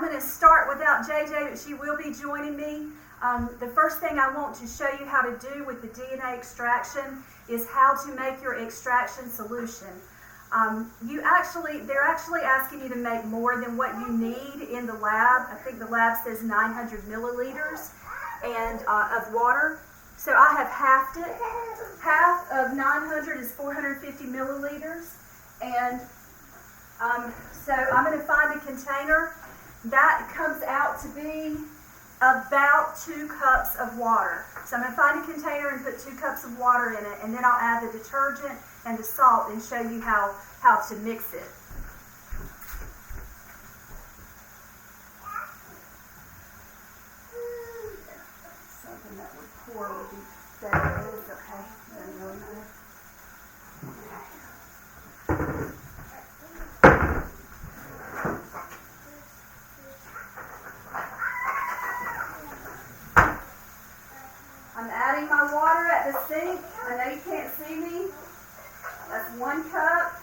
going to start without JJ, but she will be joining me. The first thing I want to show you how to do with the DNA extraction is how to make your extraction solution. They're actually asking you to make more than what you need in the lab. I think the lab says 900 milliliters of water. So I have halved it. Half of 900 is 450 milliliters. And so I'm going to find a container. That comes out to be about 2 cups of water. So I'm going to find a container and put 2 cups of water in it, and then I'll add the detergent and the salt and show you how to mix it. Something that would pour would be better. It's okay. Doesn't really matter. I'm adding my water at the sink. I know you can't see me. That's 1 cup.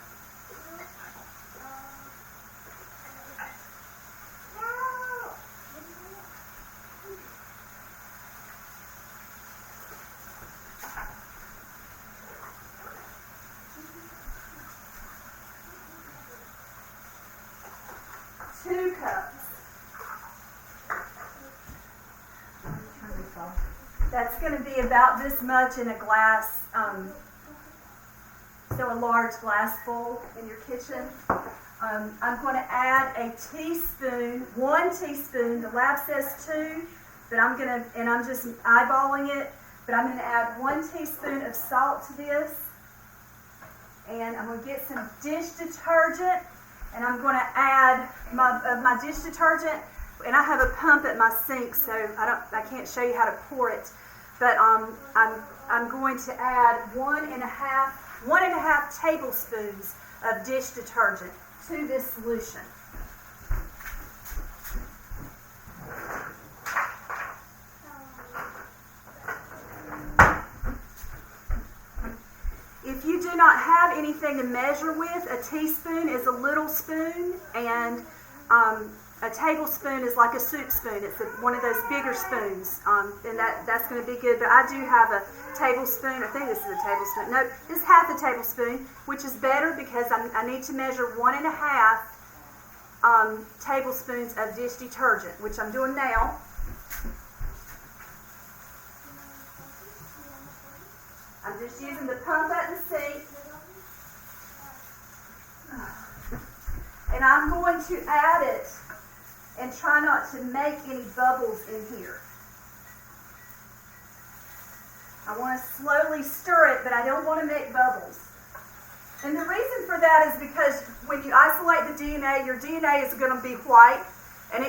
Two cups. That's going to be about this much in a glass, so a large glass bowl in your kitchen. I'm going to add a teaspoon, 1 teaspoon. The lab says 2, but I'm just eyeballing it. But I'm going to add 1 teaspoon of salt to this, and I'm going to get some dish detergent, and I'm going to add my dish detergent. And I have a pump at my sink, so I can't show you how to pour it. But I'm going to add 1.5 tablespoons of dish detergent to this solution. If you do not have anything to measure with, a teaspoon is a little spoon, and a tablespoon is like a soup spoon. It's one of those bigger spoons, and that's going to be good. But I do have a tablespoon. I think this is a tablespoon. No, this is half a tablespoon, which is better because I need to measure 1.5 tablespoons of dish detergent, which I'm doing now. I'm just using the pump at the sink. And I'm going to add it and try not to make any bubbles in here. I want to slowly stir it, but I don't want to make bubbles. And the reason for that is because when you isolate the DNA, your DNA is going to be white, and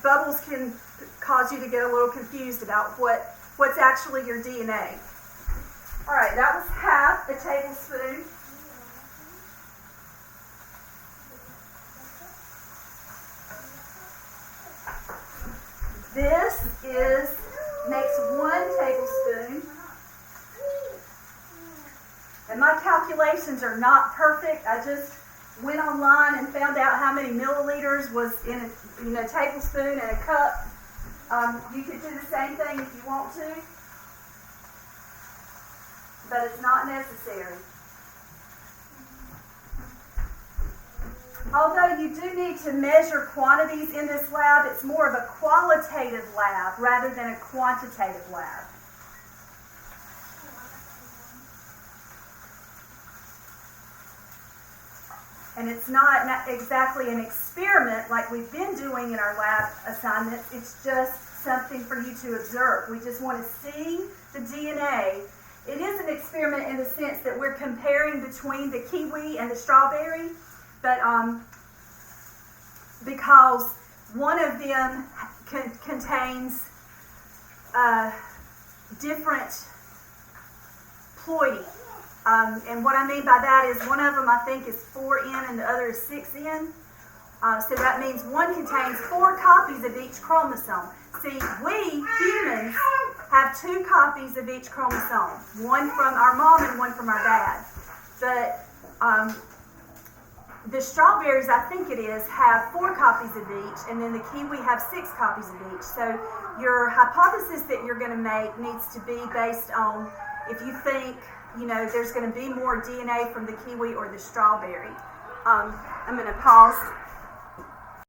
bubbles can cause you to get a little confused about what's actually your DNA. All right, that was half a tablespoon. This makes 1 tablespoon. And my calculations are not perfect. I just went online and found out how many milliliters was in a tablespoon and a cup. You could do the same thing if you want to, but it's not necessary. Although you do need to measure quantities in this lab, it's more of a qualitative lab rather than a quantitative lab. And it's not exactly an experiment like we've been doing in our lab assignments. It's just something for you to observe. We just want to see the DNA. It is an experiment in the sense that we're comparing between the kiwi and the strawberry. But because one of them contains different ploidy. And what I mean by that is one of them I think is 4N and the other is 6N. So that means one contains 4 copies of each chromosome. See, we humans have 2 copies of each chromosome. One from our mom and one from our dad. But The strawberries, I think it is, have 4 copies of each, and then the kiwi have 6 copies of each. So your hypothesis that you're going to make needs to be based on if you think, there's going to be more DNA from the kiwi or the strawberry. I'm going to pause